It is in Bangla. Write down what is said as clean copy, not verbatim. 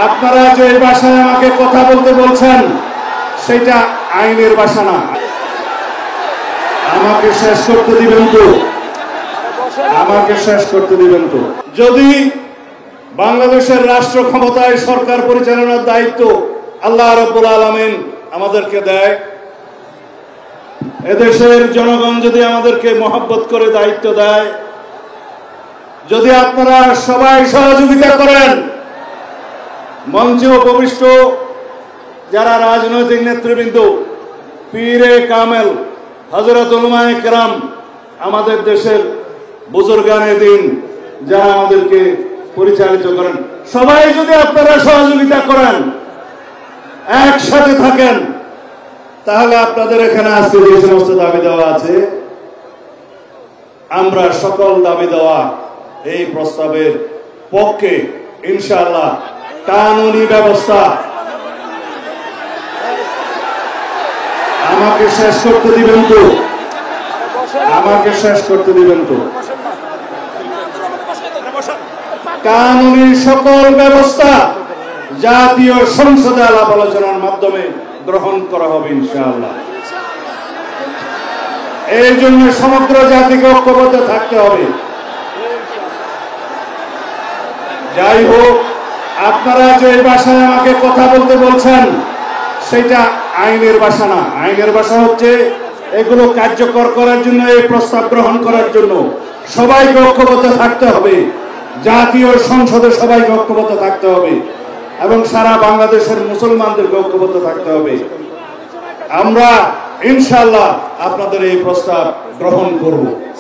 আপনারা যে ভাষায় আমাকে কথা বলতে বলছেন সেটা আইনের ভাষা না। আমাকে শেষ করতে দিবেন তো, আমাকে শেষ করতে দিবেন তো। যদি বাংলাদেশের রাষ্ট্র ক্ষমতায় সরকার পরিচালনার দায়িত্ব আল্লাহ রাব্বুল আলামিন আমাদেরকে দেয়, এদেশের জনগণ যদি আমাদেরকে মহব্বত করে দায়িত্ব দেয়, যদি আপনারা সবাই সহযোগিতা করেন, মঞ্চে উপবিষ্ট যারা রাজনৈতিক নেতৃবৃন্দ, পীরে কামেল, হযরত উলামায়ে কেরাম, আমাদের দেশের বুজুর্গানে দিন যারা আমাদেরকে পরিচালিত করেন, সবাই যদি আপনারা সহযোগিতা করেন, একসাথে থাকেন, তাহলে আপনাদের এখানে আজকে যে সমস্ত দাবি দেওয়া আছে, আমরা সকল দাবি দেওয়া এই প্রস্তাবের পক্ষে ইনশাআল্লাহ। কানুনি ব্যবস্থা, আমাকে শেষ করতে দিবেন তো, আমাকে শেষ করতে দিবেন তো। কানুনি সকল ব্যবস্থা জাতীয় সংসদে আলাপ আলোচনার মাধ্যমে গ্রহণ করা হবে ইনশাআল্লাহ। এই জন্য সমগ্র জাতিকে ঐক্যবদ্ধ থাকতে হবে। যাই হোক, আপনারা যে ভাষায় আমাকে কথা বলতে বলছেন সেটা আইনের ভাষা না। আইনের ভাষা হচ্ছে এগুলো কার্যকর করার জন্য, এই প্রস্তাব গ্রহণ করার জন্য সবাইকে ঐক্যবদ্ধ থাকতে হবে, জাতীয় সংসদে সবাইকে ঐক্যবদ্ধ থাকতে হবে এবং সারা বাংলাদেশের মুসলমানদেরকে ঐক্যবদ্ধ থাকতে হবে। আমরা ইনশাআল্লাহ আপনাদের এই প্রস্তাব গ্রহণ করব।